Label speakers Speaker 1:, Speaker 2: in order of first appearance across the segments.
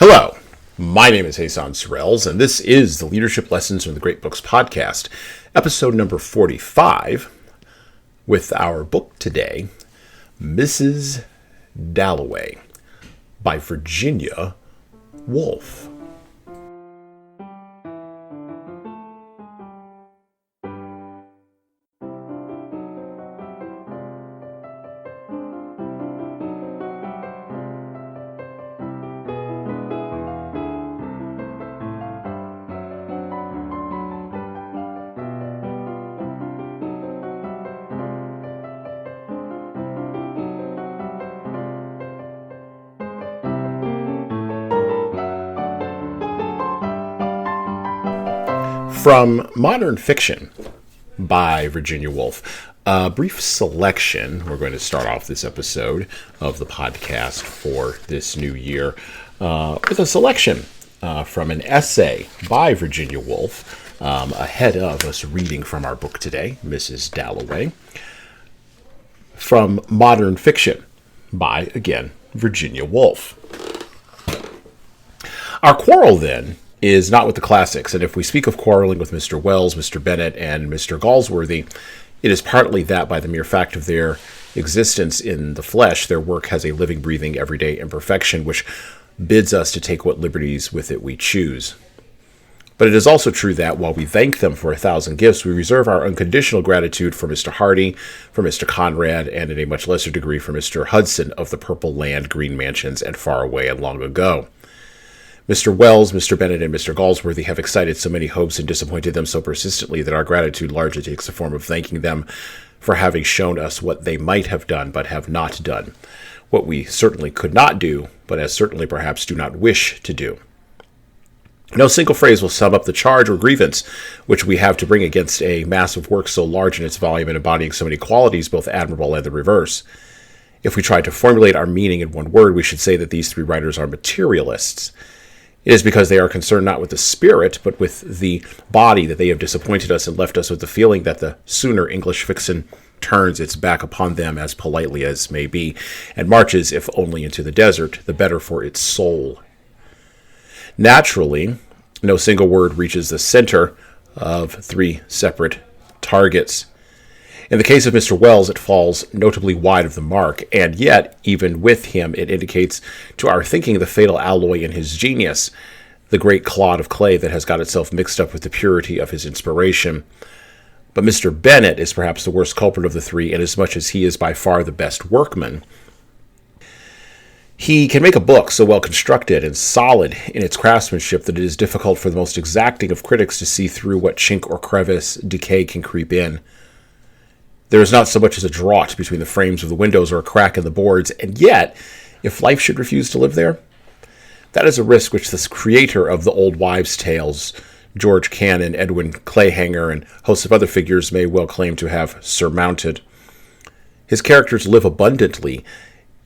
Speaker 1: Hello, my name is Hassan Sorrells, and this is the Leadership Lessons from the Great Books podcast, episode number 45, with our book today, Mrs. Dalloway, by Virginia Woolf. From Modern Fiction by Virginia Woolf. A brief selection. We're going to start off this episode of the podcast for this new year with a selection from an essay by Virginia Woolf ahead of us reading from our book today, Mrs. Dalloway. From Modern Fiction by, again, Virginia Woolf. Our quarrel, then, is not with the classics, and if we speak of quarreling with Mr. Wells, Mr. Bennet, and Mr. Galsworthy, it is partly that by the mere fact of their existence in the flesh, their work has a living, breathing, everyday imperfection which bids us to take what liberties with it we choose. But it is also true that, while we thank them for 1,000 gifts, we reserve our unconditional gratitude for Mr. Hardy, for Mr. Conrad, and in a much lesser degree for Mr. Hudson of the Purple Land, Green Mansions, and Far Away and Long Ago. Mr. Wells, Mr. Bennet, and Mr. Galsworthy have excited so many hopes and disappointed them so persistently that our gratitude largely takes the form of thanking them for having shown us what they might have done but have not done, what we certainly could not do, but as certainly perhaps do not wish to do. No single phrase will sum up the charge or grievance which we have to bring against a mass of work so large in its volume and embodying so many qualities, both admirable and the reverse. If we tried to formulate our meaning in one word, we should say that these three writers are materialists. It is because they are concerned not with the spirit, but with the body that they have disappointed us and left us with the feeling that the sooner English fiction turns its back upon them as politely as may be, and marches, if only into the desert, the better for its soul. Naturally, no single word reaches the center of three separate targets. In the case of Mr. Wells, it falls notably wide of the mark, and yet, even with him, it indicates to our thinking the fatal alloy in his genius, the great clod of clay that has got itself mixed up with the purity of his inspiration. But Mr. Bennet is perhaps the worst culprit of the three, inasmuch as he is by far the best workman. He can make a book so well constructed and solid in its craftsmanship that it is difficult for the most exacting of critics to see through what chink or crevice decay can creep in. There is not so much as a draught between the frames of the windows or a crack in the boards, and yet, if life should refuse to live there, that is a risk which the creator of the old wives' tales, George Cannon, Edwin Clayhanger, and hosts of other figures may well claim to have surmounted. His characters live abundantly,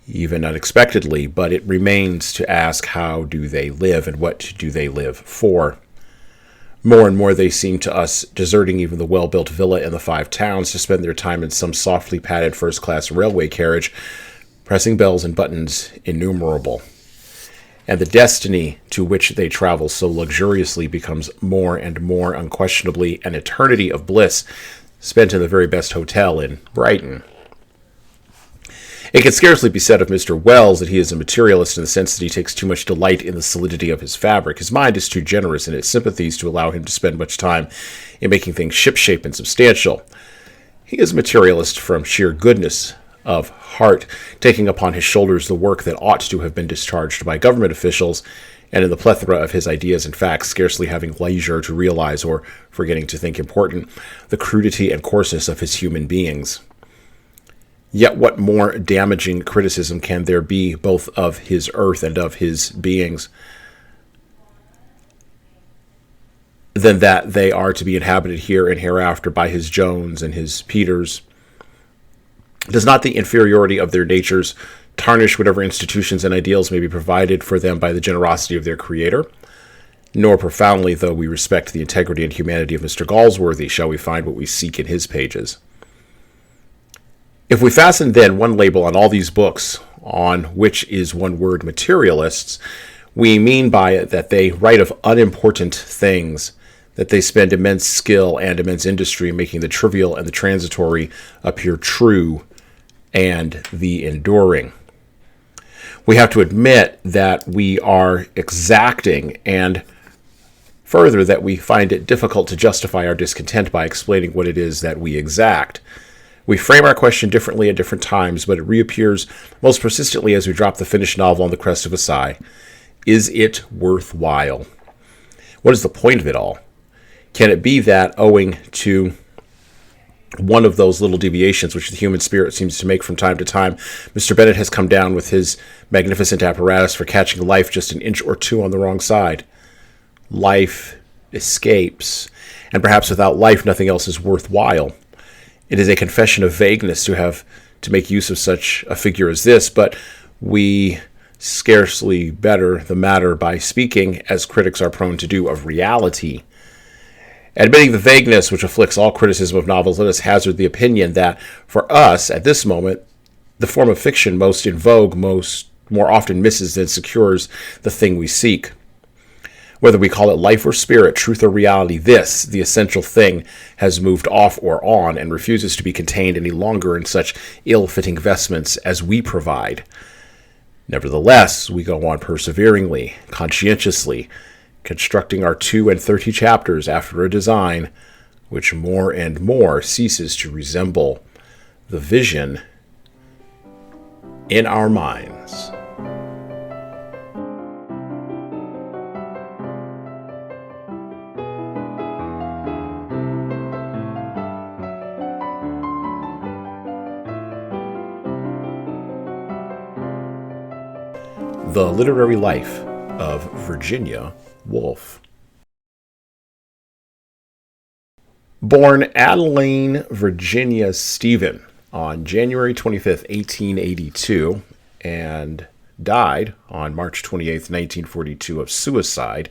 Speaker 1: even unexpectedly, but it remains to ask how do they live and what do they live for. More and more they seem to us deserting even the well-built villa in the Five Towns to spend their time in some softly padded first-class railway carriage, pressing bells and buttons innumerable. And the destiny to which they travel so luxuriously becomes more and more unquestionably an eternity of bliss spent in the very best hotel in Brighton. It can scarcely be said of Mr. Wells that he is a materialist in the sense that he takes too much delight in the solidity of his fabric. His mind is too generous in its sympathies to allow him to spend much time in making things shipshape and substantial. He is a materialist from sheer goodness of heart, taking upon his shoulders the work that ought to have been discharged by government officials, and in the plethora of his ideas and facts, scarcely having leisure to realize, or forgetting to think important, the crudity and coarseness of his human beings. Yet what more damaging criticism can there be both of his earth and of his beings than that they are to be inhabited here and hereafter by his Jones and his Peters? Does not the inferiority of their natures tarnish whatever institutions and ideals may be provided for them by the generosity of their Creator? Nor profoundly, though we respect the integrity and humanity of Mr. Galsworthy, shall we find what we seek in his pages. If we fasten then one label on all these books, on which is one word materialists, We mean by it that they write of unimportant things, that they spend immense skill and immense industry in making the trivial and the transitory appear true and the enduring. We have to admit that we are exacting, and further, that we find it difficult to justify our discontent by explaining what it is that we exact. We frame our question differently at different times, but it reappears most persistently as we drop the finished novel on the crest of a sigh. Is it worthwhile? What is the point of it all? Can it be that, owing to one of those little deviations which the human spirit seems to make from time to time, Mr. Bennet has come down with his magnificent apparatus for catching life just an inch or two on the wrong side? Life escapes, and perhaps without life nothing else is worthwhile. It is a confession of vagueness to have to make use of such a figure as this, but we scarcely better the matter by speaking, as critics are prone to do, of reality. Admitting the vagueness which afflicts all criticism of novels, let us hazard the opinion that, for us, at this moment, the form of fiction most in vogue more often misses than secures the thing we seek. Whether we call it life or spirit, truth or reality, this, the essential thing, has moved off or on and refuses to be contained any longer in such ill-fitting vestments as we provide. Nevertheless, we go on perseveringly, conscientiously, constructing our 32 chapters after a design which more and more ceases to resemble the vision in our minds. The Literary Life of Virginia Woolf. Born Adeline Virginia Stephen on January 25th, 1882, and died on March 28th, 1942 of suicide,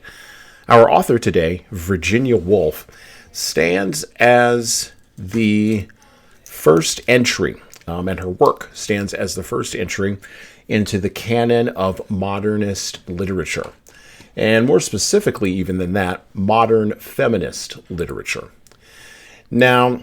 Speaker 1: our author today, Virginia Woolf, stands as the first entry, and her work stands as the first entry into the canon of modernist literature, and more specifically even than that, modern feminist literature. Now,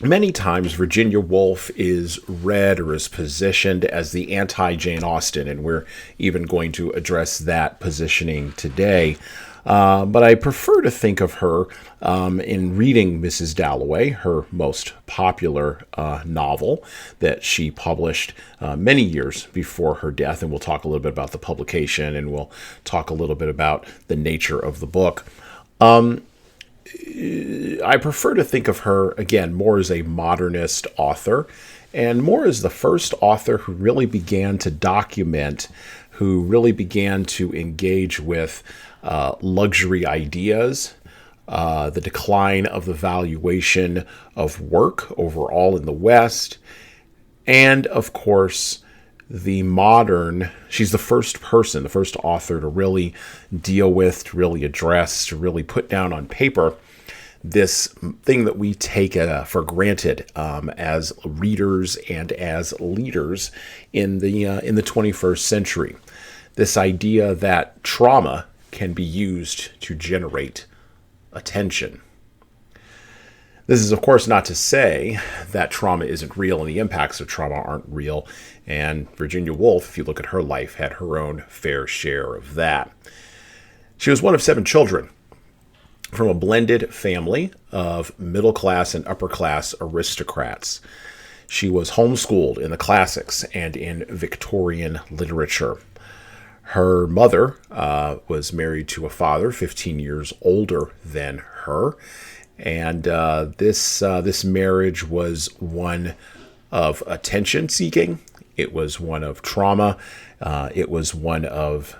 Speaker 1: many times Virginia Woolf is read or is positioned as the anti-Jane Austen, and we're even going to address that positioning today. But I prefer to think of her in reading Mrs. Dalloway, her most popular novel that she published many years before her death. And we'll talk a little bit about the publication, and we'll talk a little bit about the nature of the book. I prefer to think of her, again, more as a modernist author, and more as the first author who really began to document, who really began to engage with luxury ideas, the decline of the valuation of work overall in the West, and of course, she's the first person, the first author to really deal with, to really address, to really put down on paper this thing that we take for granted as readers and as leaders in the 21st century. This idea that trauma can be used to generate attention. This is, of course, not to say that trauma isn't real and the impacts of trauma aren't real. And Virginia Woolf, if you look at her life, had her own fair share of that. She was one of 7 children from a blended family of middle-class and upper-class aristocrats. She was homeschooled in the classics and in Victorian literature. Her mother was married to a father 15 years older than her, and this marriage was one of attention-seeking. It was one of trauma. It was one of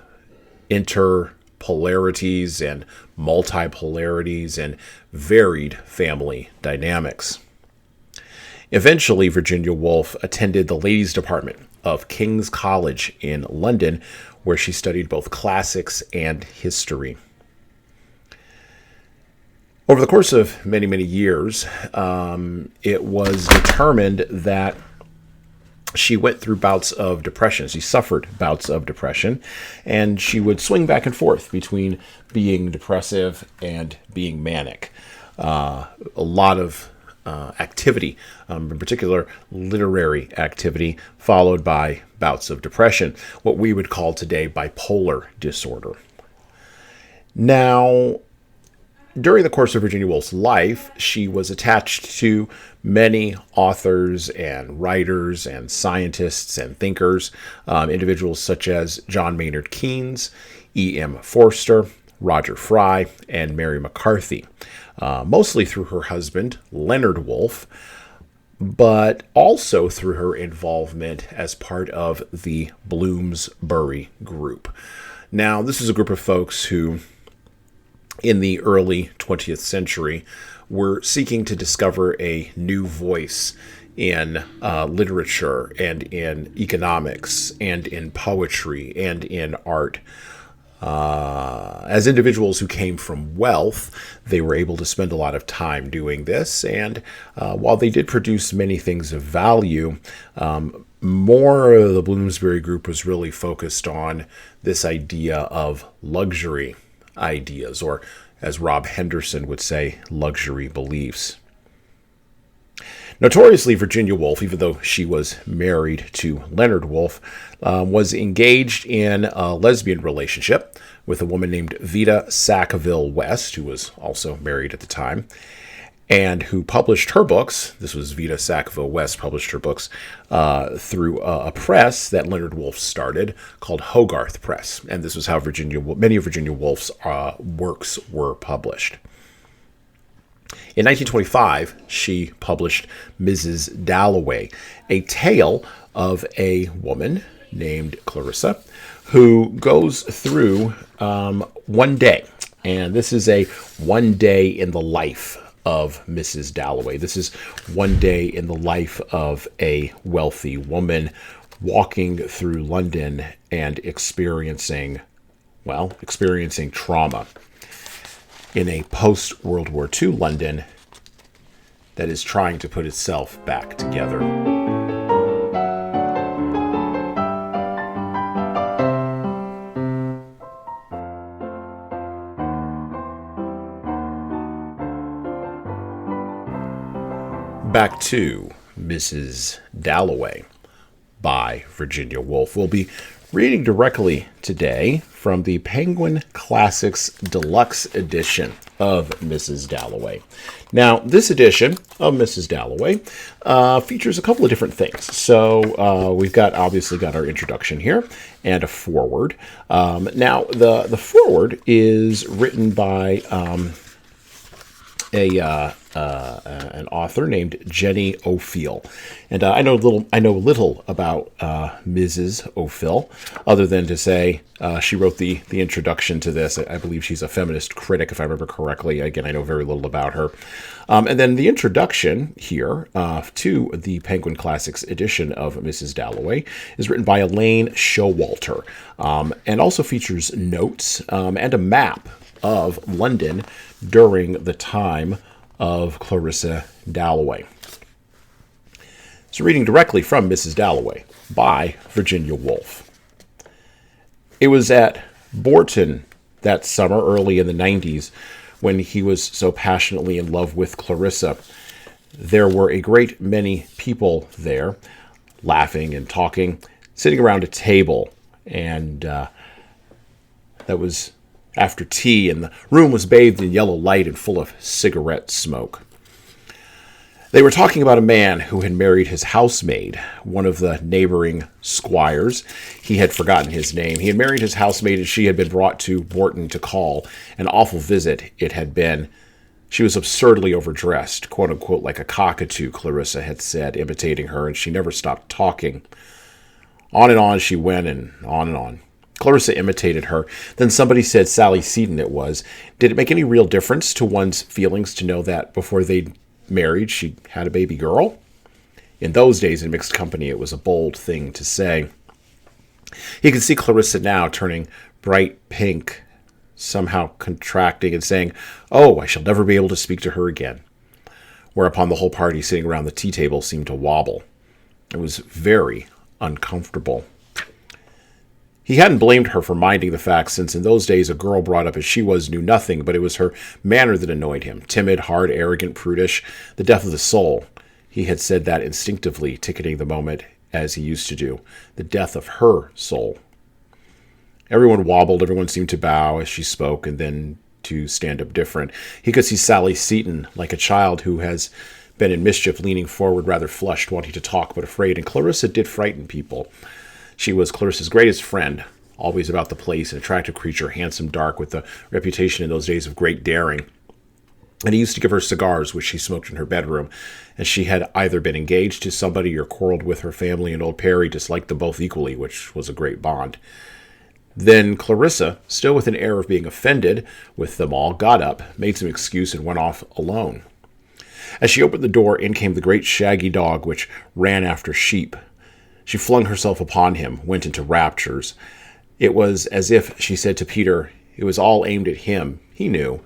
Speaker 1: interpolarities and multipolarities and varied family dynamics. Eventually, Virginia Woolf attended the ladies' department of King's College in London, where she studied both classics and history. Over the course of many, many years, it was determined that she went through bouts of depression. She suffered bouts of depression, and she would swing back and forth between being depressive and being manic. A lot of activity, in particular literary activity, followed by bouts of depression, what we would call today bipolar disorder. Now, during the course of Virginia Woolf's life, she was attached to many authors and writers and scientists and thinkers, individuals such as John Maynard Keynes, E.M. Forster, Roger Fry, and Mary McCarthy, mostly through her husband, Leonard Woolf, but also through her involvement as part of the Bloomsbury Group. Now, this is a group of folks who, in the early 20th century, were seeking to discover a new voice in literature and in economics and in poetry and in art. As individuals who came from wealth, they were able to spend a lot of time doing this, and while they did produce many things of value, more of the Bloomsbury Group was really focused on this idea of luxury ideas, or as Rob Henderson would say, luxury beliefs. Notoriously, Virginia Woolf, even though she was married to Leonard Woolf, was engaged in a lesbian relationship with a woman named Vita Sackville West, who was also married at the time, and who published her books. This was Vita Sackville West published her books through a press that Leonard Woolf started called Hogarth Press. And this was how many of Virginia Woolf's works were published. In 1925, she published Mrs. Dalloway, a tale of a woman named Clarissa who goes through one day. And this is a one day in the life of Mrs. Dalloway. This is one day in the life of a wealthy woman walking through London and experiencing trauma in a post-World War II London that is trying to put itself back together. Back to Mrs. Dalloway by Virginia Woolf. We'll be reading directly today from the Penguin Classics Deluxe Edition of Mrs. Dalloway. Now, this edition of Mrs. Dalloway features a couple of different things. So we've obviously got our introduction here and a foreword. Now, the foreword is written by an author named Jenny O'Feel, and I know little about Mrs. O'Feel, other than to say she wrote the introduction to this. I believe she's a feminist critic, if I remember correctly. Again, I know very little about her. And then the introduction here to the Penguin Classics edition of Mrs. Dalloway is written by Elaine Showalter, and also features notes and a map of London during the time of Clarissa Dalloway. So reading directly from Mrs. Dalloway by Virginia Woolf. It was at Bourton that summer, early in the 90s, when he was so passionately in love with Clarissa. There were a great many people there, laughing and talking, sitting around a table, and that was after tea, and the room was bathed in yellow light and full of cigarette smoke. They were talking about a man who had married his housemaid, one of the neighboring squires. He had forgotten his name. He had married his housemaid, and she had been brought to Bourton to call. An awful visit it had been. She was absurdly overdressed, quote-unquote, like a cockatoo, Clarissa had said, imitating her, and she never stopped talking. On and on she went, and on and on. Clarissa imitated her. Then somebody said Sally Seaton it was. Did it make any real difference to one's feelings to know that before they married she had a baby girl? In those days in mixed company it was a bold thing to say. He could see Clarissa now turning bright pink, somehow contracting and saying, "Oh, I shall never be able to speak to her again." Whereupon the whole party sitting around the tea table seemed to wobble. It was very uncomfortable. He hadn't blamed her for minding the facts, since in those days a girl brought up as she was knew nothing, but it was her manner that annoyed him. Timid, hard, arrogant, prudish, the death of the soul. He had said that instinctively, ticketing the moment as he used to do. The death of her soul. Everyone wobbled, everyone seemed to bow as she spoke, and then to stand up different. He could see Sally Seton, like a child who has been in mischief, leaning forward, rather flushed, wanting to talk, but afraid. And Clarissa did frighten people. She was Clarissa's greatest friend, always about the place, an attractive creature, handsome, dark, with a reputation in those days of great daring. And he used to give her cigars, which she smoked in her bedroom, and she had either been engaged to somebody or quarreled with her family, and old Perry disliked them both equally, which was a great bond. Then Clarissa, still with an air of being offended with them all, got up, made some excuse, and went off alone. As she opened the door, in came the great shaggy dog, which ran after sheep. She flung herself upon him, went into raptures. It was as if she said to Peter, it was all aimed at him. He knew.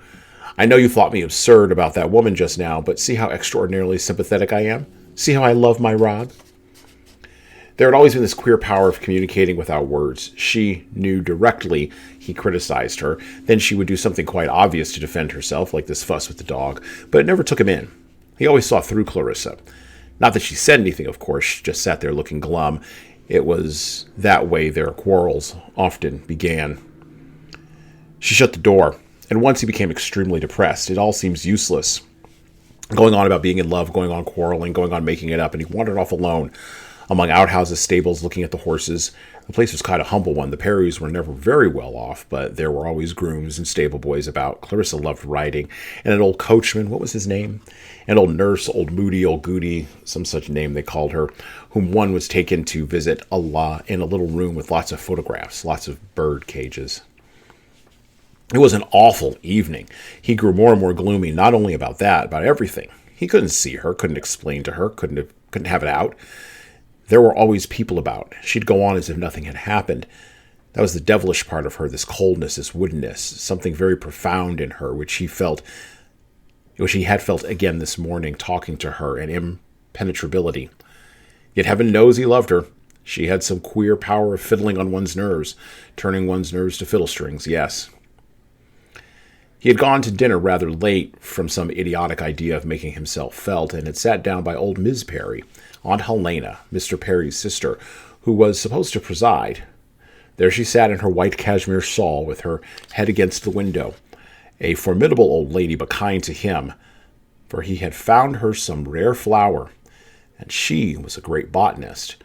Speaker 1: I know you thought me absurd about that woman just now, but see how extraordinarily sympathetic I am? See how I love my Rob? There had always been this queer power of communicating without words. She knew directly he criticized her. Then she would do something quite obvious to defend herself, like this fuss with the dog, but it never took him in. He always saw through Clarissa. Not that she said anything, of course, she just sat there looking glum. It was that way their quarrels often began. She shut the door, and once he became extremely depressed. It all seems useless. Going on about being in love, going on quarreling, going on making it up, and he wandered off alone among outhouses, stables, looking at the horses. The place was kind of a humble one. The Perrys were never very well off, but there were always grooms and stable boys about. Clarissa loved riding, and an old coachman, what was his name? An old nurse, old Moody, old Goody, some such name they called her, whom one was taken to visit Allah in a little room with lots of photographs, lots of bird cages. It was an awful evening. He grew more and more gloomy, not only about that, about everything. He couldn't see her, couldn't explain to her, couldn't have it out. There were always people about. She'd go on as if nothing had happened. That was the devilish part of her, this coldness, this woodenness, something very profound in her, which he had felt again this morning, talking to her, an impenetrability. Yet heaven knows he loved her. She had some queer power of fiddling on one's nerves, turning one's nerves to fiddle strings, yes. He had gone to dinner rather late from some idiotic idea of making himself felt, and had sat down by old Miss Perry, Aunt Helena, Mr. Perry's sister, who was supposed to preside. There she sat in her white cashmere shawl with her head against the window, a formidable old lady, but kind to him, for he had found her some rare flower, and she was a great botanist,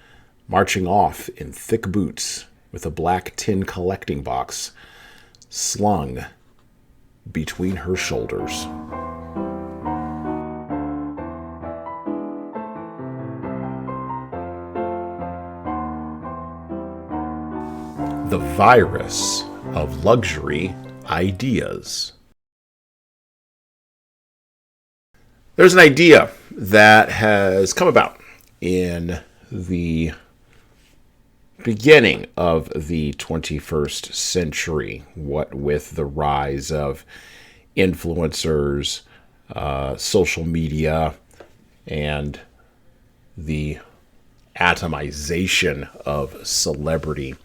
Speaker 1: marching off in thick boots with a black tin collecting box slung between her shoulders. The virus of luxury ideas. There's an idea that has come about in the beginning of the 21st century, what with the rise of influencers, social media, and the atomization of celebrity.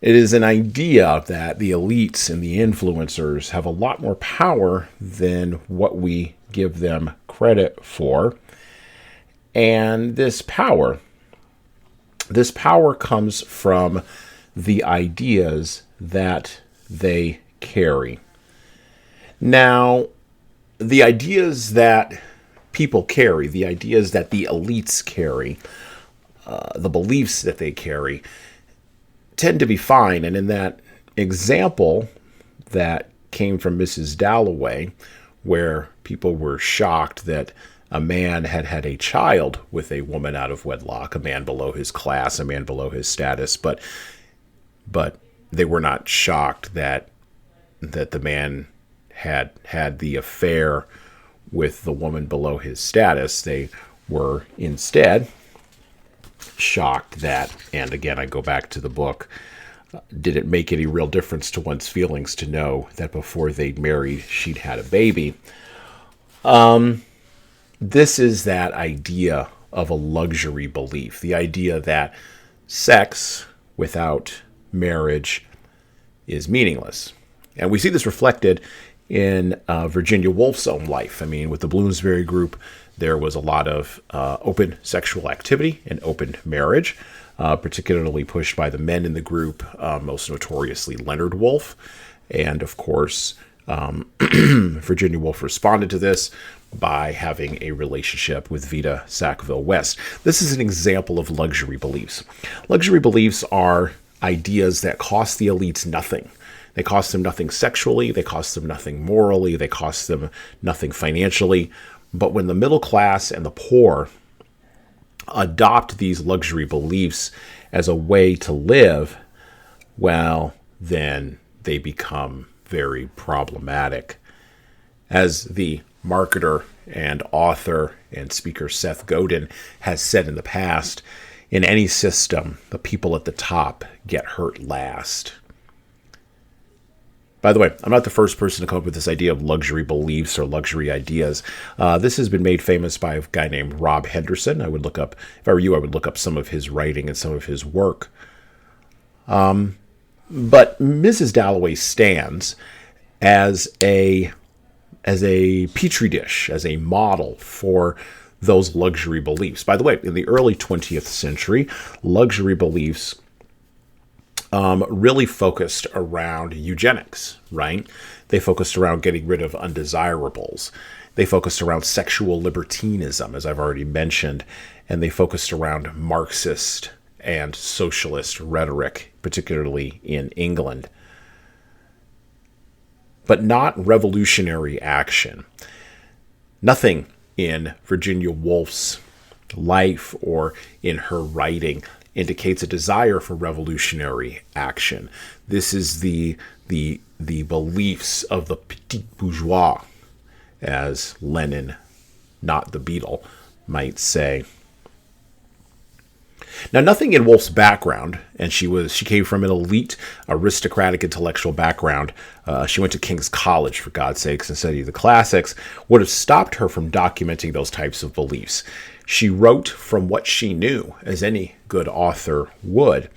Speaker 1: It is an idea that the elites and the influencers have a lot more power than what we give them credit for. And this power comes from the ideas that they carry. Now, the ideas that people carry, the ideas that the elites carry, the beliefs that they carry, tend to be fine. And in that example that came from Mrs. Dalloway, where people were shocked that a man had had a child with a woman out of wedlock, a man below his class, a man below his status, but they were not shocked that the man had the affair with the woman below his status. They were instead shocked that, and again I go back to the book, did it make any real difference to one's feelings to know that before they'd married she'd had a baby? This is that idea of a luxury belief. The idea that sex without marriage is meaningless. And we see this reflected in Virginia Woolf's own life. I mean, with the Bloomsbury Group, there was a lot of open sexual activity and open marriage, particularly pushed by the men in the group, most notoriously Leonard Woolf. And of course, Virginia Woolf responded to this by having a relationship with Vita Sackville West. This is an example of luxury beliefs. Luxury beliefs are ideas that cost the elites nothing. They cost them nothing sexually, they cost them nothing morally, they cost them nothing financially. But when the middle class and the poor adopt these luxury beliefs as a way to live, well, then they become very problematic. As the marketer and author and speaker Seth Godin has said in the past, in any system, the people at the top get hurt last. By the way, I'm not the first person to come up with this idea of luxury beliefs or luxury ideas. This has been made famous by a guy named Rob Henderson. If I were you, I would look up some of his writing and some of his work. But Mrs. Dalloway stands as a petri dish, as a model for those luxury beliefs. By the way, in the early 20th century, luxury beliefs really focused around eugenics, right? They focused around getting rid of undesirables. They focused around sexual libertinism, as I've already mentioned, and they focused around Marxist and socialist rhetoric, particularly in England. But not revolutionary action. Nothing in Virginia Woolf's life or in her writing indicates a desire for revolutionary action. This is the beliefs of the petit bourgeois, as Lenin, not the Beatle, might say. Now, nothing in Woolf's background, and she came from an elite, aristocratic, intellectual background. She went to King's College, for God's sakes, and studied the classics, would have stopped her from documenting those types of beliefs. She wrote from what she knew, as any good author would.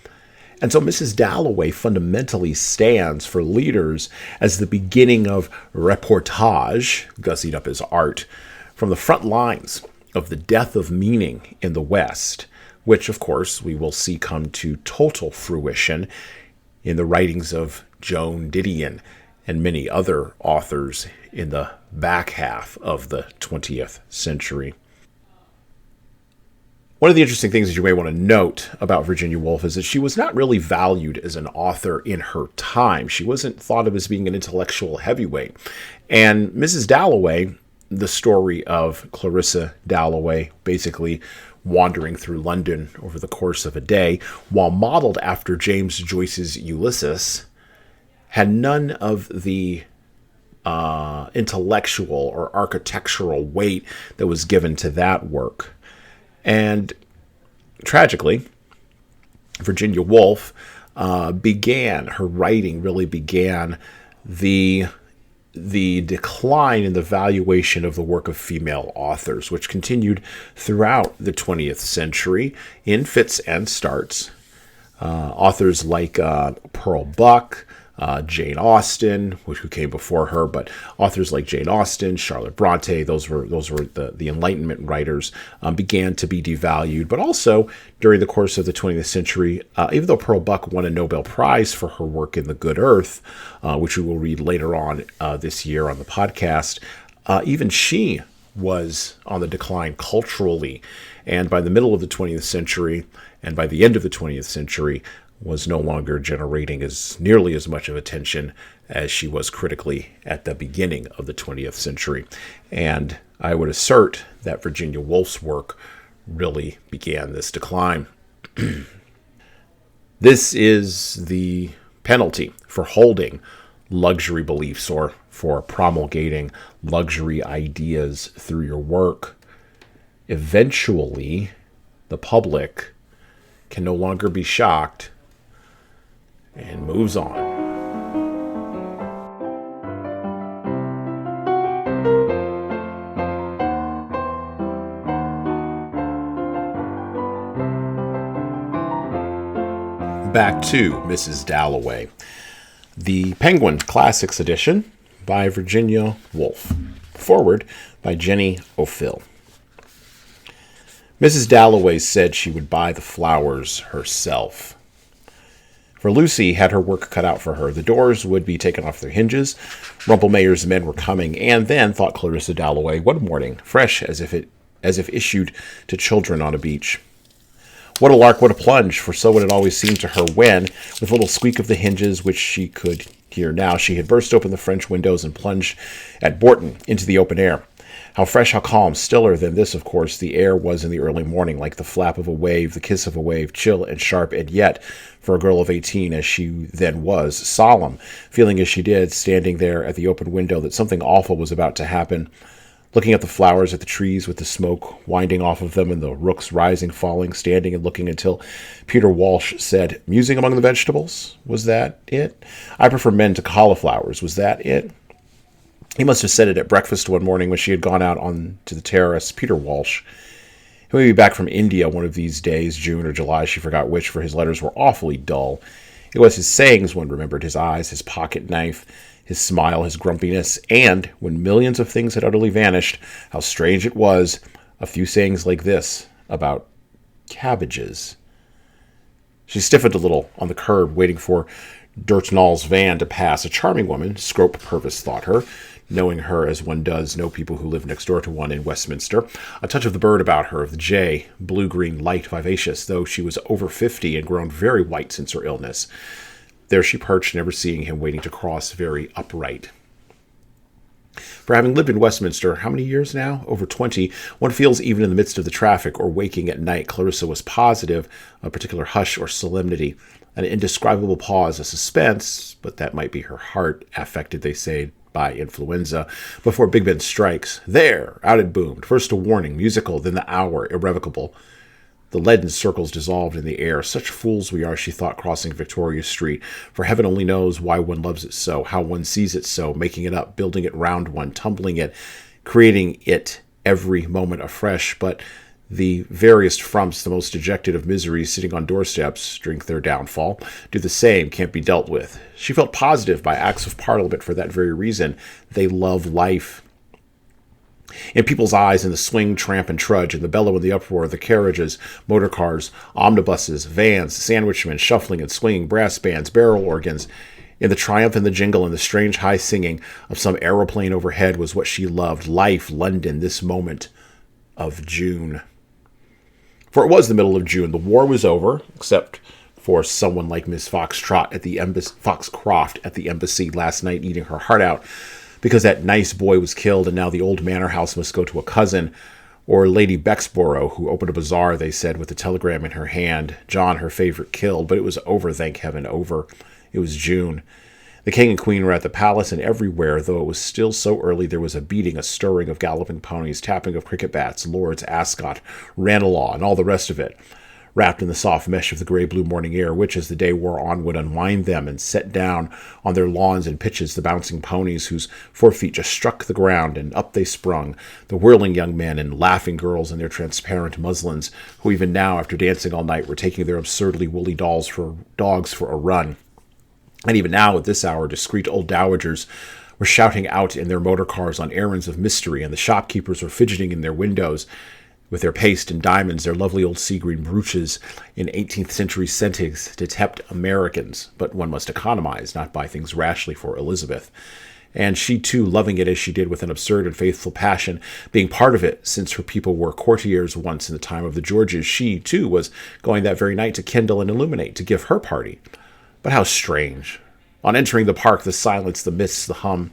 Speaker 1: And so Mrs. Dalloway fundamentally stands for leaders as the beginning of reportage, gussied up as art, from the front lines of the death of meaning in the West, which, of course, we will see come to total fruition in the writings of Joan Didion and many other authors in the back half of the 20th century. One of the interesting things that you may want to note about Virginia Woolf is that she was not really valued as an author in her time. She wasn't thought of as being an intellectual heavyweight. And Mrs. Dalloway, the story of Clarissa Dalloway, basically wandering through London over the course of a day, while modeled after James Joyce's Ulysses, had none of the intellectual or architectural weight that was given to that work. And tragically, Virginia Woolf her writing really began the decline in the valuation of the work of female authors, which continued throughout the 20th century in fits and starts. Authors like Pearl Buck, Jane Austen, who came before her, but authors like Jane Austen, Charlotte Bronte, those were the Enlightenment writers, began to be devalued. But also during the course of the 20th century, even though Pearl Buck won a Nobel Prize for her work in The Good Earth, which we will read later on this year on the podcast, even she was on the decline culturally. And by the middle of the 20th century, and by the end of the 20th century, was no longer generating nearly as much of attention as she was critically at the beginning of the 20th century. And I would assert that Virginia Woolf's work really began this decline. This is the penalty for holding luxury beliefs or for promulgating luxury ideas through your work. Eventually, the public can no longer be shocked and moves on. back to Mrs. Dalloway, the Penguin Classics edition by Virginia Woolf. Forward by Jenny O'Phil. Mrs. Dalloway said she would buy the flowers herself. For Lucy had her work cut out for her. The doors would be taken off their hinges. Rumpelmayer's men were coming, and then, thought Clarissa Dalloway, one morning, fresh as if issued to children on a beach. What a lark, what a plunge, for so it had always seemed to her when, with a little squeak of the hinges, which she could hear now, she had burst open the French windows and plunged at Bourton into the open air. How fresh, how calm, stiller than this, of course, the air was in the early morning, like the flap of a wave, the kiss of a wave, chill and sharp, and yet, for a girl of 18, as she then was, solemn, feeling as she did, standing there at the open window, that something awful was about to happen, looking at the flowers, at the trees, with the smoke winding off of them, and the rooks rising, falling, standing and looking, until Peter Walsh said, "Musing among the vegetables? Was that it? I prefer men to cauliflowers. Was that it?" He must have said it at breakfast one morning when she had gone out on to the terrace. Peter Walsh. He may be back from India one of these days, June or July, she forgot which, for his letters were awfully dull. It was his sayings one remembered, his eyes, his pocket knife, his smile, his grumpiness, and, when millions of things had utterly vanished, how strange it was, a few sayings like this, about cabbages. She stiffened a little on the curb, waiting for Durtnall's van to pass. A charming woman, Scrope Purvis thought her, knowing her as one does know people who live next door to one in Westminster. A touch of the bird about her, of the jay, blue-green, light, vivacious, though she was over 50 and grown very white since her illness. There she perched, never seeing him, waiting to cross, very upright. For having lived in Westminster, how many years now? Over 20. One feels even in the midst of the traffic or waking at night, Clarissa was positive, a particular hush or solemnity, an indescribable pause, a suspense, but that might be her heart, affected, they say, by influenza, before Big Ben strikes. There! Out it boomed. First a warning, musical, then the hour, irrevocable. The leaden circles dissolved in the air. Such fools we are, she thought, crossing Victoria Street. For heaven only knows why one loves it so, how one sees it so, making it up, building it round one, tumbling it, creating it every moment afresh. But the veriest frumps, the most dejected of miseries, sitting on doorsteps, drink their downfall, do the same, can't be dealt with. She felt positive by acts of parliament for that very reason. They love life. In people's eyes, in the swing, tramp, and trudge, in the bellow and the uproar, the carriages, motor cars, omnibuses, vans, sandwichmen, shuffling and swinging, brass bands, barrel organs, in the triumph and the jingle and the strange high singing of some aeroplane overhead was what she loved. Life, London, this moment of June. For it was the middle of June. The war was over, except for someone like Miss Foxcroft at the embassy last night, eating her heart out because that nice boy was killed and now the old manor house must go to a cousin, or Lady Bexborough, who opened a bazaar, they said, with a telegram in her hand. John, her favorite, killed, but it was over, thank heaven, over. It was June. The king and queen were at the palace, and everywhere, though it was still so early, there was a beating, a stirring of galloping ponies, tapping of cricket bats, Lords, Ascot, Ranelagh, and all the rest of it, wrapped in the soft mesh of the grey-blue morning air, which, as the day wore on, would unwind them and set down on their lawns and pitches the bouncing ponies whose forefeet just struck the ground, and up they sprung, the whirling young men and laughing girls in their transparent muslins, who even now, after dancing all night, were taking their absurdly woolly dogs for a run. And even now, at this hour, discreet old dowagers were shouting out in their motor cars on errands of mystery, and the shopkeepers were fidgeting in their windows with their paste and diamonds, their lovely old sea-green brooches in 18th century settings to tempt Americans. But one must economize, not buy things rashly for Elizabeth. And she, too, loving it as she did with an absurd and faithful passion, being part of it since her people were courtiers once in the time of the Georges, she, too, was going that very night to kindle and illuminate, to give her party. But how strange. On entering the park, the silence, the mists, the hum,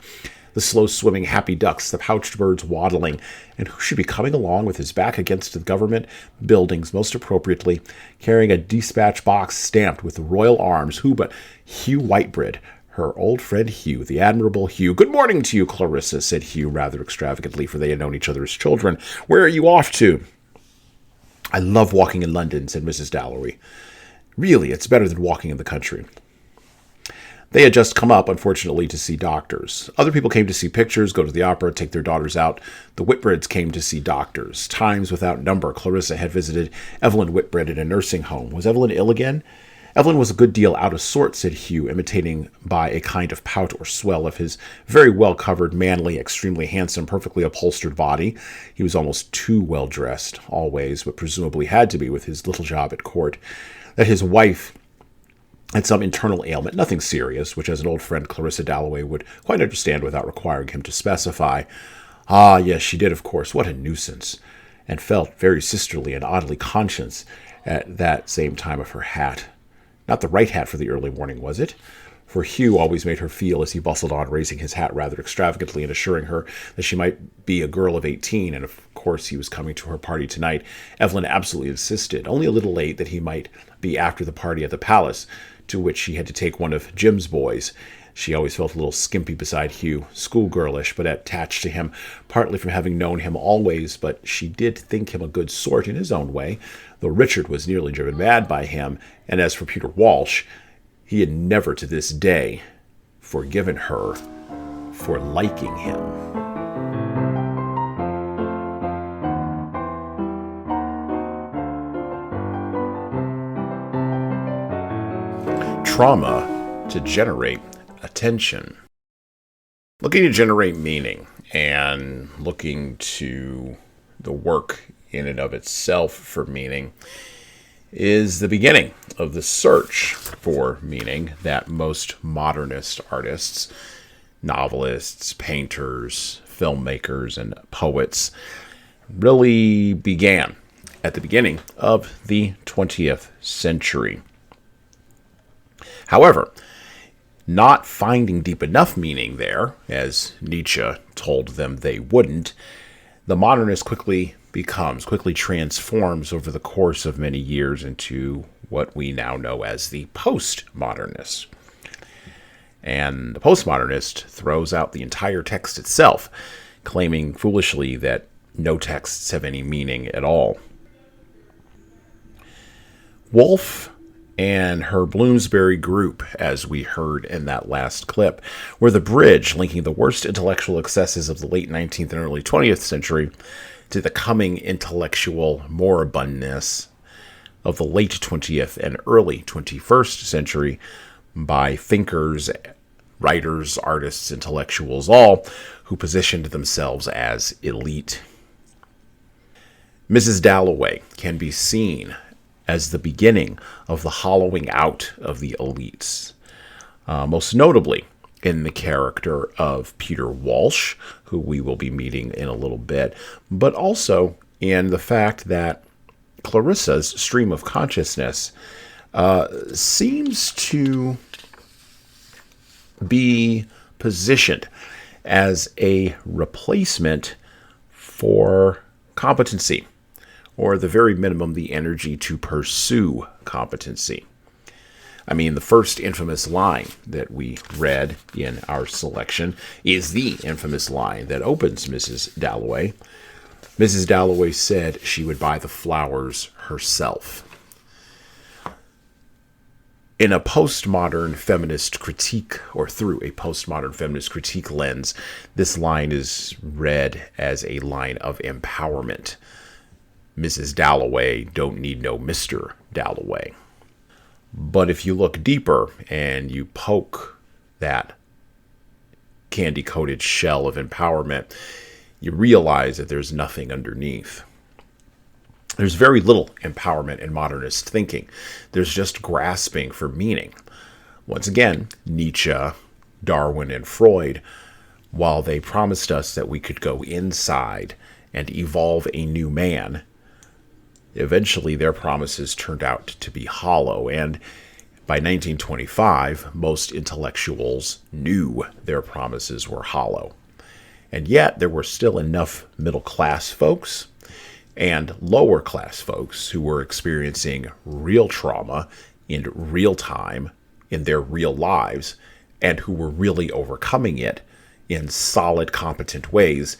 Speaker 1: the slow-swimming happy ducks, the pouched birds waddling, and who should be coming along with his back against the government buildings, most appropriately, carrying a dispatch box stamped with the royal arms, who but Hugh Whitebread, her old friend Hugh, the admirable Hugh. "Good morning to you, Clarissa," said Hugh rather extravagantly, for they had known each other as children. "Where are you off to?" "I love walking in London," said Mrs. Dalloway. "Really, it's better than walking in the country." They had just come up, unfortunately, to see doctors. Other people came to see pictures, go to the opera, take their daughters out. The Whitbreads came to see doctors. Times without number, Clarissa had visited Evelyn Whitbread at a nursing home. Was Evelyn ill again? Evelyn was a good deal out of sorts, said Hugh, imitating by a kind of pout or swell of his very well-covered, manly, extremely handsome, perfectly upholstered body. He was almost too well-dressed, always, but presumably had to be with his little job at court. That his wife had some internal ailment, nothing serious, which as an old friend Clarissa Dalloway would quite understand without requiring him to specify. Ah, yes, she did, of course. What a nuisance. And felt very sisterly and oddly conscious at that same time of her hat. Not the right hat for the early morning, was it? For Hugh always made her feel as he bustled on, raising his hat rather extravagantly and assuring her that she might be a girl of 18, and of course he was coming to her party tonight. Evelyn absolutely insisted, only a little late, that he might be after the party at the palace, to which she had to take one of Jim's boys. She always felt a little skimpy beside Hugh, schoolgirlish, but attached to him, partly from having known him always, but she did think him a good sort in his own way, though Richard was nearly driven mad by him, and as for Peter Walsh, he had never to this day forgiven her for liking him. Trauma to generate attention. Looking to generate meaning and looking to the work in and of itself for meaning is the beginning of the search for meaning that most modernist artists, novelists, painters, filmmakers, and poets really began at the beginning of the 20th century. However, not finding deep enough meaning there, as Nietzsche told them they wouldn't, the modernist quickly transforms over the course of many years into what we now know as the postmodernist. And the postmodernist throws out the entire text itself, claiming foolishly that no texts have any meaning at all. Woolf and her Bloomsbury group, as we heard in that last clip, were the bridge linking the worst intellectual excesses of the late 19th and early 20th century to the coming intellectual moribundness of the late 20th and early 21st century by thinkers, writers, artists, intellectuals, all who positioned themselves as elite. Mrs. Dalloway can be seen as the beginning of the hollowing out of the elites, most notably in the character of Peter Walsh, who we will be meeting in a little bit, but also in the fact that Clarissa's stream of consciousness seems to be positioned as a replacement for competency, or at the very minimum, the energy to pursue competency. I mean, the first infamous line that we read in our selection is the infamous line that opens Mrs. Dalloway. Mrs. Dalloway said she would buy the flowers herself. In a postmodern feminist critique, or through a postmodern feminist critique lens, this line is read as a line of empowerment. Mrs. Dalloway don't need no Mr. Dalloway. But if you look deeper and you poke that candy-coated shell of empowerment, you realize that there's nothing underneath. There's very little empowerment in modernist thinking. There's just grasping for meaning. Once again, Nietzsche, Darwin, and Freud, while they promised us that we could go inside and evolve a new man, eventually their promises turned out to be hollow, and by 1925, most intellectuals knew their promises were hollow. And yet, there were still enough middle-class folks and lower-class folks who were experiencing real trauma in real time in their real lives, and who were really overcoming it in solid, competent ways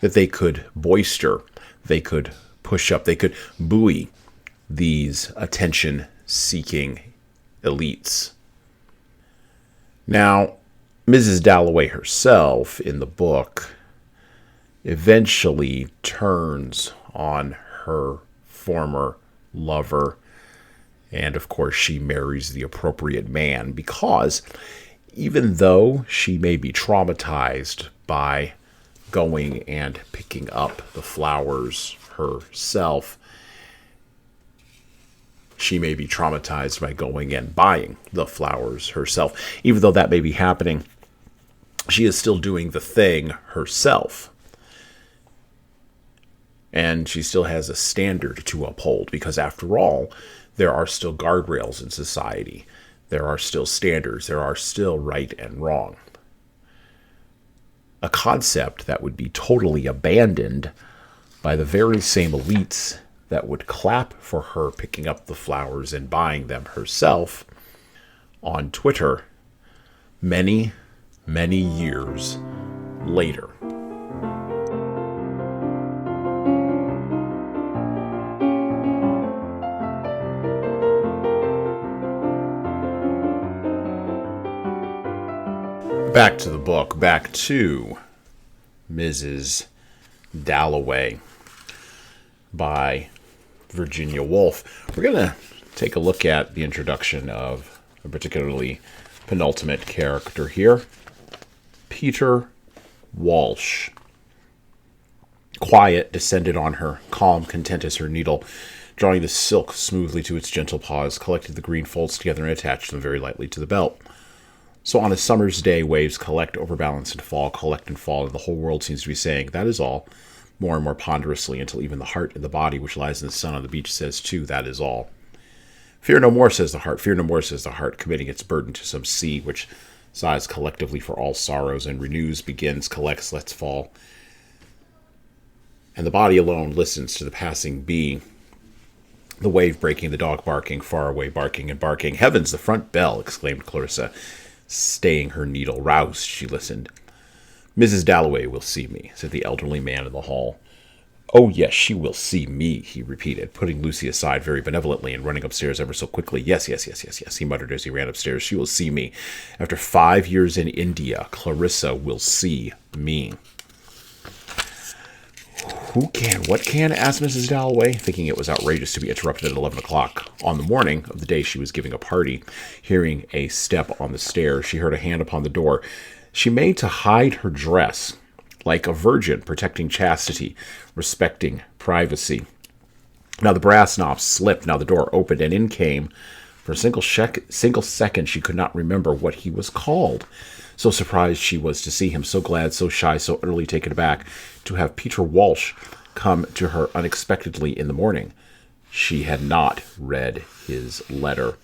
Speaker 1: that they could boister, they could push up, they could buoy these attention-seeking elites. Now, Mrs. Dalloway herself in the book eventually turns on her former lover And of course, she marries the appropriate man because even though she may be traumatized by going and picking up the flowers herself, she may be traumatized by going and buying the flowers herself. Even though that may be happening, she is still doing the thing herself. And she still has a standard to uphold because, after all, there are still guardrails in society. There are still standards. There are still right and wrong. A concept that would be totally abandoned by the very same elites that would clap for her picking up the flowers and buying them herself on Twitter many, many years later. Back to the book, back to Mrs. Dalloway by Virginia Woolf. We're going to take a look at the introduction of a particularly penultimate character here, Peter Walsh. Quiet descended on her, calm, content as her needle, drawing the silk smoothly to its gentle paws, collected the green folds together and attached them very lightly to the belt. So on a summer's day, waves collect, overbalance, and fall, collect and fall, and the whole world seems to be saying, that is all, more and more ponderously, until even the heart in the body which lies in the sun on the beach says, too, that is all. Fear no more, says the heart, fear no more, says the heart, committing its burden to some sea which sighs collectively for all sorrows, and renews, begins, collects, lets fall. And the body alone listens to the passing bee, the wave breaking, the dog barking, far away barking and barking. Heavens, the front bell, exclaimed Clarissa, staying her needle. Roused, she listened. Mrs. Dalloway will see me, said the elderly man in the hall. Oh, yes, she will see me, he repeated, putting Lucy aside very benevolently and running upstairs ever so quickly. Yes, he muttered as he ran upstairs. She will see me. After 5 years in India, Clarissa will see me. What can? Asked Mrs. Dalloway, thinking it was outrageous to be interrupted at 11 o'clock. On the morning of the day she was giving a party, hearing a step on the stairs, she heard a hand upon the door. She made to hide her dress, like a virgin, protecting chastity, respecting privacy. Now the brass knob slipped, now the door opened, and in came, for a single second she could not remember what he was called. So surprised she was to see him, so glad, so shy, so utterly taken aback, to have Peter Walsh come to her unexpectedly in the morning. She had not read his letter.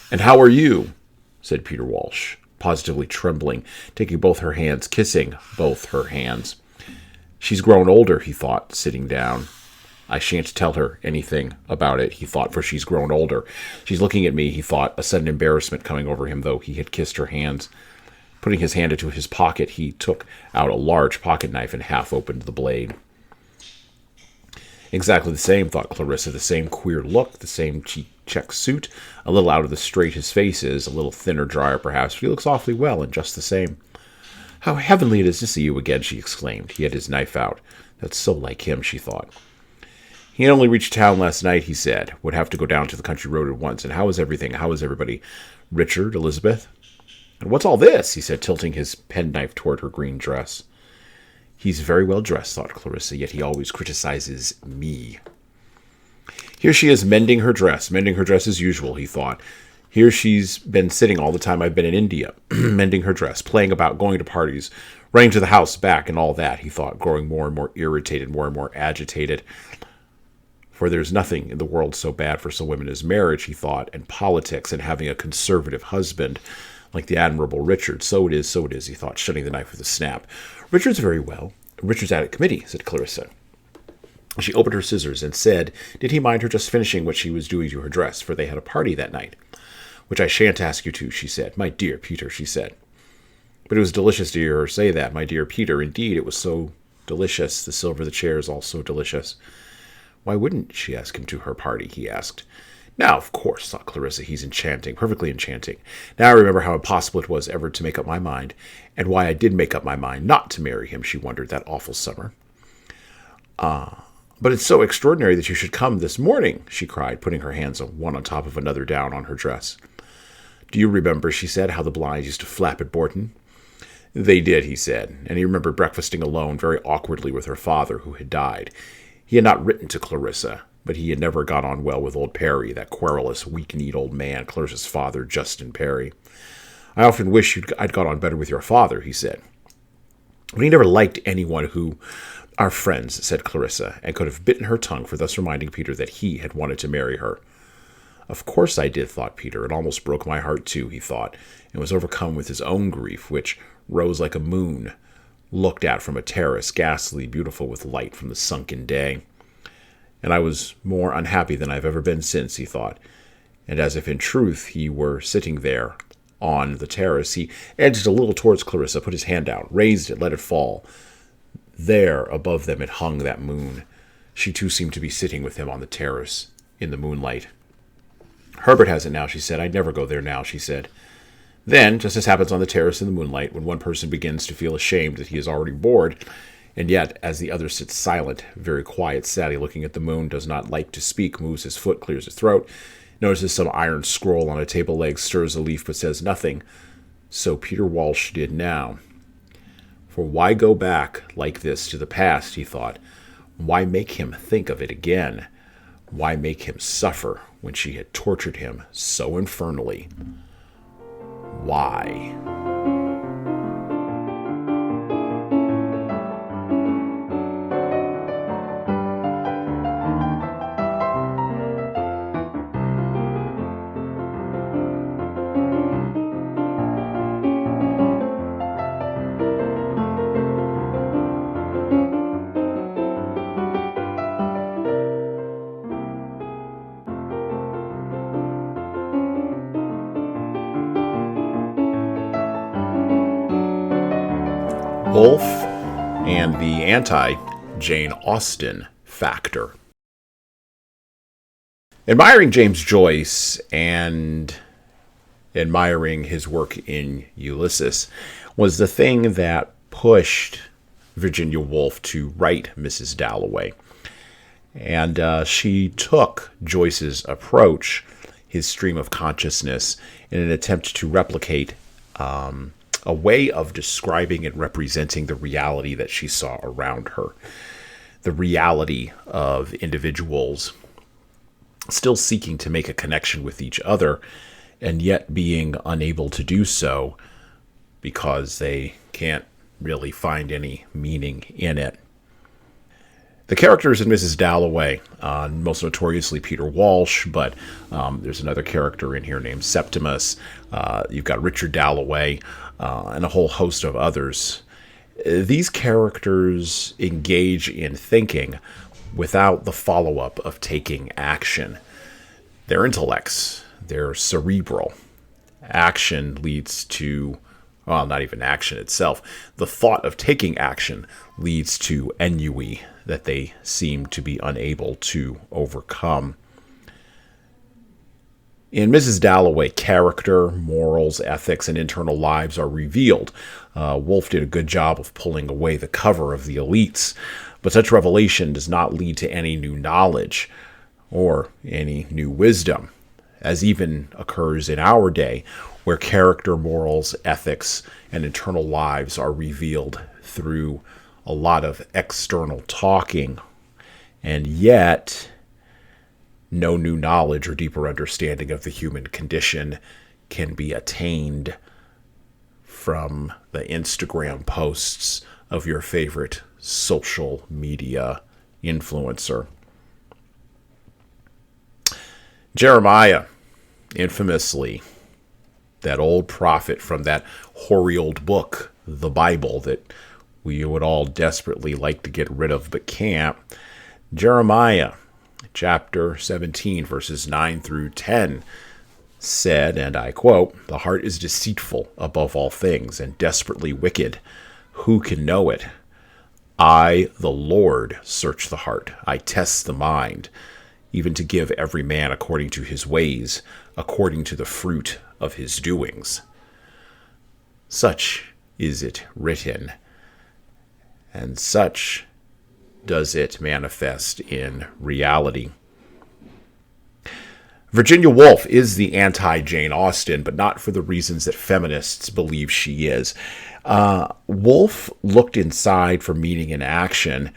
Speaker 1: "And how are you?" said Peter Walsh, positively trembling, taking both her hands, kissing both her hands. She's grown older, he thought, sitting down. I shan't tell her anything about it, he thought, for she's grown older. She's looking at me, he thought, a sudden embarrassment coming over him, though he had kissed her hands. Putting his hand into his pocket, he took out a large pocket knife and half opened the blade. Exactly the same, thought Clarissa, the same queer look, the same check suit, a little out of the straight his face is, a little thinner, drier perhaps, but he looks awfully well and just the same. How heavenly it is to see you again, she exclaimed. He had his knife out. That's so like him, she thought. He had only reached town last night, he said. Would have to go down to the country road at once. And how is everything? How is everybody? Richard, Elizabeth? And what's all this? He said, tilting his penknife toward her green dress. He's very well dressed, thought Clarissa, yet he always criticizes me. Here she is mending her dress as usual, he thought. Here she's been sitting all the time I've been in India, mending her dress, playing about, going to parties, running to the house back and all that, he thought, growing more and more irritated, more and more agitated. For there's nothing in the world so bad for some women as marriage, he thought, and politics, and having a conservative husband, like the Admirable Richard. So it is, he thought, shutting the knife with a snap. Richard's very well. Richard's out at committee, said Clarissa. She opened her scissors and said, did he mind her just finishing what she was doing to her dress, for they had a party that night. Which I shan't ask you to, she said. My dear Peter, she said. But it was delicious to hear her say that, my dear Peter. Indeed, it was so delicious. The silver, the chairs, all so delicious. Why wouldn't she ask him to her party, he asked. Now, of course, thought Clarissa, he's enchanting, perfectly enchanting. Now I remember how impossible it was ever to make up my mind, and why I did make up my mind not to marry him, she wondered, that awful summer. "But it's so extraordinary that you should come this morning," she cried, putting her hands one on top of another down on her dress. "Do you remember," she said, "how the blinds used to flap at Bourton?" They did, he said, and he remembered breakfasting alone very awkwardly with her father, who had died. He had not written to Clarissa, but he had never got on well with old Perry, that querulous, weak-kneed old man, Clarissa's father, Justin Perry. "I often wish I'd got on better with your father," he said. "But he never liked anyone who—" "Our friends," said Clarissa, and could have bitten her tongue for thus reminding Peter that he had wanted to marry her. "Of course I did," thought Peter. "It almost broke my heart, too," he thought, and was overcome with his own grief, which rose like a moon, looked at from a terrace, ghastly beautiful with light from the sunken day. "And I was more unhappy than I've ever been since," he thought, and as if in truth he were sitting there on the terrace, he edged a little towards Clarissa, put his hand out, raised it, let it fall. There, above them, it hung, that moon. She too seemed to be sitting with him on the terrace, in the moonlight. "Herbert has it now," she said. "I'd never go there now," she said. Then, just as happens on the terrace in the moonlight, when one person begins to feel ashamed that he is already bored, and yet, as the other sits silent, very quiet, sadly looking at the moon, does not like to speak, moves his foot, clears his throat, notices some iron scroll on a table leg, stirs a leaf, but says nothing, so Peter Walsh did now. For why go back like this to the past, he thought. Why make him think of it again? Why make him suffer when she had tortured him so infernally? Why? Woolf and the anti-Jane Austen factor. Admiring James Joyce and admiring his work in Ulysses was the thing that pushed Virginia Woolf to write Mrs. Dalloway. And she took Joyce's approach, his stream of consciousness, in an attempt to replicate a way of describing and representing the reality that she saw around her. The reality of individuals still seeking to make a connection with each other and yet being unable to do so because they can't really find any meaning in it. The characters in Mrs. Dalloway, most notoriously Peter Walsh, but there's another character in here named Septimus. You've got Richard Dalloway and a whole host of others. These characters engage in thinking without the follow-up of taking action. They're intellects. They're cerebral. Action leads to, well, not even action itself. The thought of taking action leads to ennui that they seem to be unable to overcome. In Mrs. Dalloway, character, morals, ethics, and internal lives are revealed. Woolf did a good job of pulling away the cover of the elites, but such revelation does not lead to any new knowledge or any new wisdom, as even occurs in our day, where character, morals, ethics, and internal lives are revealed through a lot of external talking, and yet no new knowledge or deeper understanding of the human condition can be attained from the Instagram posts of your favorite social media influencer. Jeremiah, infamously, that old prophet from that hoary old book, the Bible, that we would all desperately like to get rid of but can't. Jeremiah, chapter 17, verses 9 through 10, said, and I quote, "The heart is deceitful above all things and desperately wicked. Who can know it? I, the Lord, search the heart. I test the mind, even to give every man according to his ways, according to the fruit of his doings. Such is it written, and such does it manifest in reality? Virginia Woolf is the anti-Jane Austen, but not for the reasons that feminists believe she is. Woolf looked inside for meaning in action,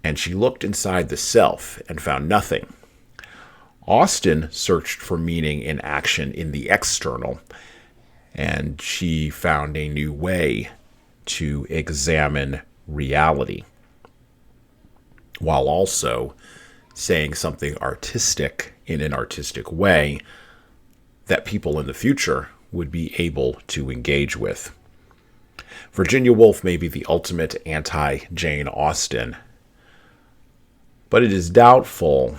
Speaker 1: and she looked inside the self and found nothing. Austen searched for meaning in action in the external, and she found a new way to examine reality, while also saying something artistic in an artistic way that people in the future would be able to engage with. Virginia Woolf may be the ultimate anti-Jane Austen, but it is doubtful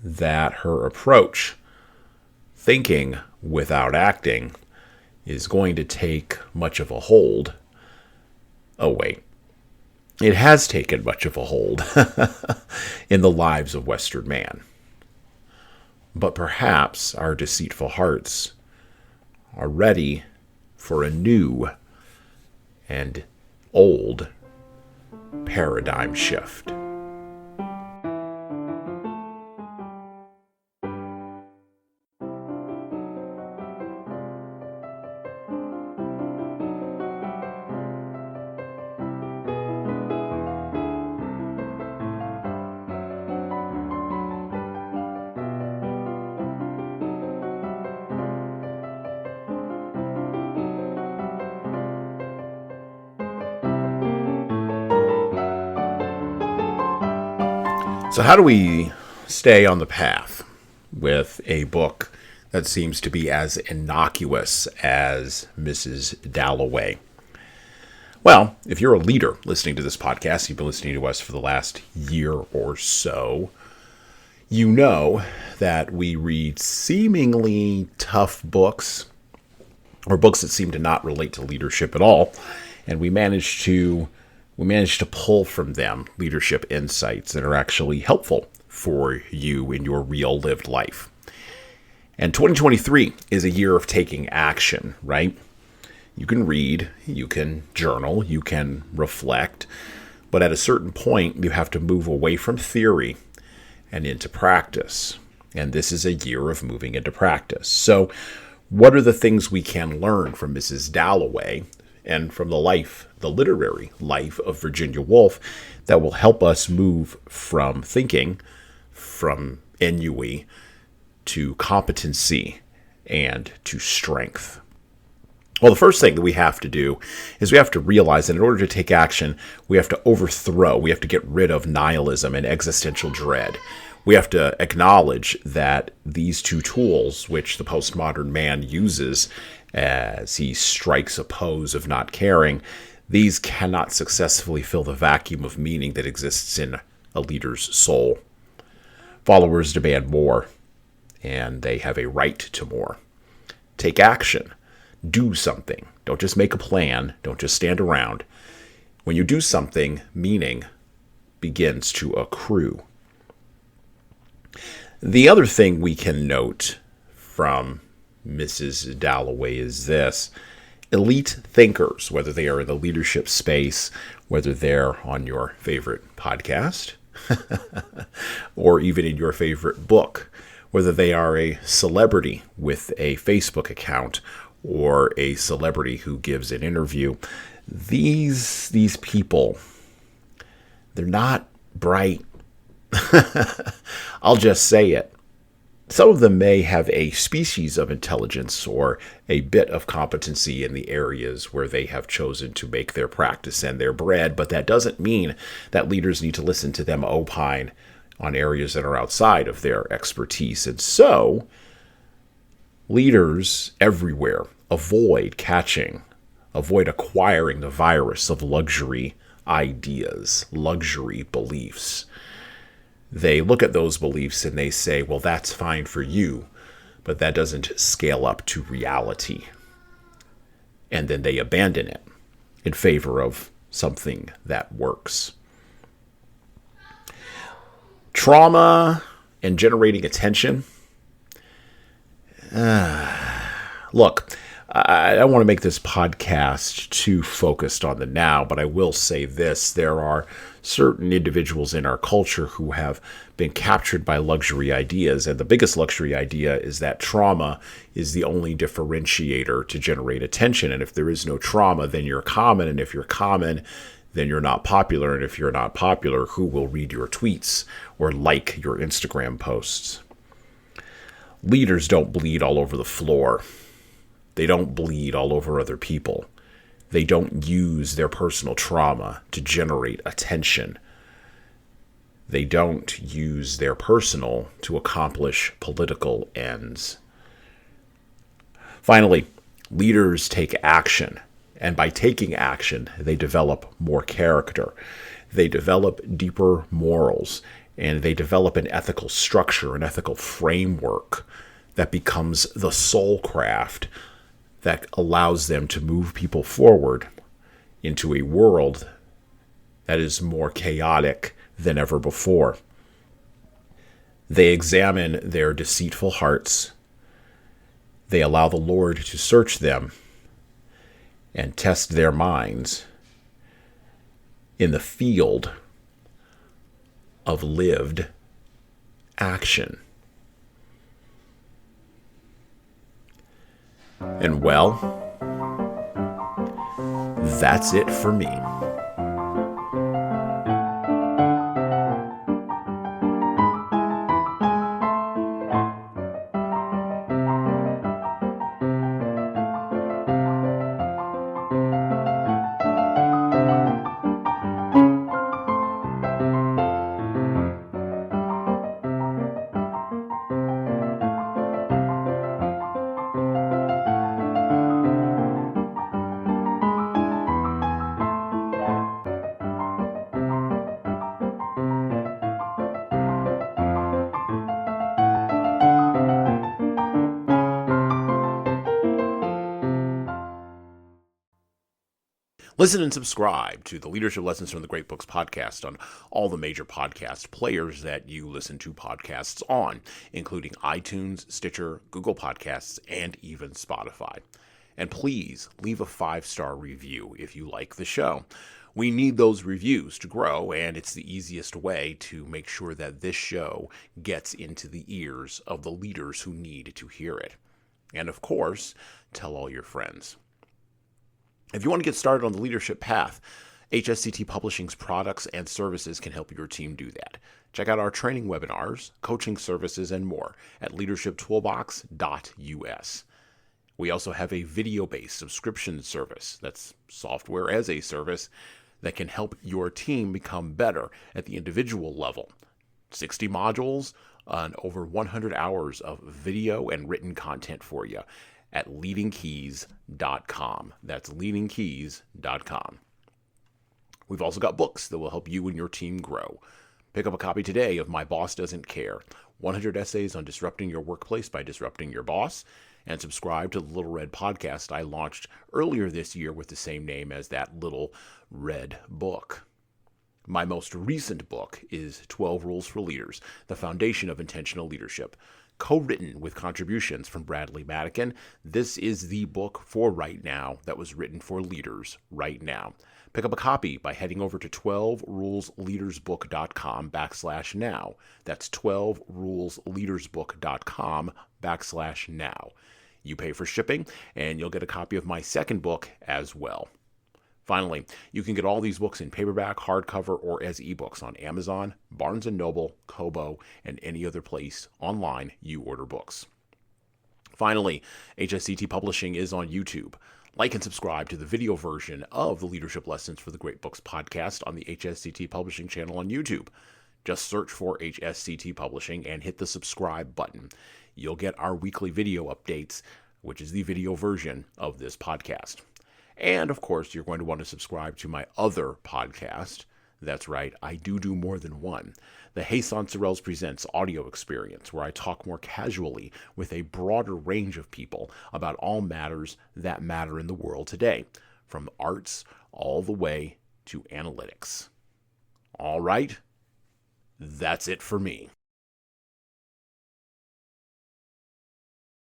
Speaker 1: that her approach, thinking without acting, is going to take much of a hold. Oh, wait. It has taken much of a hold in the lives of Western man. But perhaps our deceitful hearts are ready for a new and old paradigm shift. So how do we stay on the path with a book that seems to be as innocuous as Mrs. Dalloway? Well, if you're a leader listening to this podcast, you've been listening to us for the last year or so, you know that we read seemingly tough books, or books that seem to not relate to leadership at all, and we manage to pull from them leadership insights that are actually helpful for you in your real lived life. And 2023 is a year of taking action, right? You can read, you can journal, you can reflect, but at a certain point, you have to move away from theory and into practice. And this is a year of moving into practice. So what are the things we can learn from Mrs. Dalloway and from the literary life of Virginia Woolf that will help us move from thinking, from ennui, to competency and to strength? Well, the first thing that we have to do is we have to realize that in order to take action, we have to get rid of nihilism and existential dread. We have to acknowledge that these two tools, which the postmodern man uses as he strikes a pose of not caring, these cannot successfully fill the vacuum of meaning that exists in a leader's soul. Followers demand more, and they have a right to more. Take action. Do something. Don't just make a plan. Don't just stand around. When you do something, meaning begins to accrue. The other thing we can note from Mrs. Dalloway is this: elite thinkers, whether they are in the leadership space, whether they're on your favorite podcast, or even in your favorite book, whether they are a celebrity with a Facebook account or a celebrity who gives an interview, these people, they're not bright. I'll just say it. Some of them may have a species of intelligence or a bit of competency in the areas where they have chosen to make their practice and their bread, but that doesn't mean that leaders need to listen to them opine on areas that are outside of their expertise. And so, leaders everywhere avoid acquiring the virus of luxury ideas, luxury beliefs. They look at those beliefs and they say, well, that's fine for you, but that doesn't scale up to reality. And then they abandon it in favor of something that works. Trauma and generating attention. Look, I don't want to make this podcast too focused on the now, but I will say this. There are certain individuals in our culture who have been captured by luxury ideas, and the biggest luxury idea is that trauma is the only differentiator to generate attention. And if there is no trauma, then you're common, and if you're common, then you're not popular, and if you're not popular, who will read your tweets or like your Instagram posts? Leaders don't bleed all over the floor. They don't bleed all over other people. They don't use their personal trauma to generate attention. They don't use their personal to accomplish political ends. Finally, leaders take action. And by taking action, they develop more character. They develop deeper morals. And they develop an ethical structure, an ethical framework that becomes the soul craft that allows them to move people forward into a world that is more chaotic than ever before. They examine their deceitful hearts. They allow the Lord to search them and test their minds in the field of lived action. And well, that's it for me. Listen and subscribe to the Leadership Lessons from the Great Books podcast on all the major podcast players that you listen to podcasts on, including iTunes, Stitcher, Google Podcasts, and even Spotify. And please leave a 5-star review if you like the show. We need those reviews to grow, and it's the easiest way to make sure that this show gets into the ears of the leaders who need to hear it. And of course, tell all your friends. If you want to get started on the leadership path, HSCT Publishing's products and services can help your team do that. Check out our training webinars, coaching services, and more at leadershiptoolbox.us. We also have a video-based subscription service, that's software as a service, that can help your team become better at the individual level. 60 modules and over 100 hours of video and written content for you at leadingkeys.com. That's leadingkeys.com. We've also got books that will help you and your team grow. Pick up a copy today of My Boss Doesn't Care, 100 Essays on Disrupting Your Workplace by Disrupting Your Boss, and subscribe to the Little Red podcast I launched earlier this year with the same name as that Little Red book. My most recent book is 12 Rules for Leaders, the Foundation of Intentional Leadership. Co-written with contributions from Bradley Madigan, this is the book for right now that was written for leaders right now. Pick up a copy by heading over to 12rulesleadersbook.com/now. That's 12rulesleadersbook.com/now. You pay for shipping, and you'll get a copy of my second book as well. Finally, you can get all these books in paperback, hardcover, or as ebooks on Amazon, Barnes & Noble, Kobo, and any other place online you order books. Finally, HSCT Publishing is on YouTube. Like and subscribe to the video version of the Leadership Lessons for the Great Books podcast on the HSCT Publishing channel on YouTube. Just search for HSCT Publishing and hit the subscribe button. You'll get our weekly video updates, which is the video version of this podcast. And, of course, you're going to want to subscribe to my other podcast. That's right, I do more than one. The Hey Sansorels Presents audio experience, where I talk more casually with a broader range of people about all matters that matter in the world today, from arts all the way to analytics. All right, that's it for me.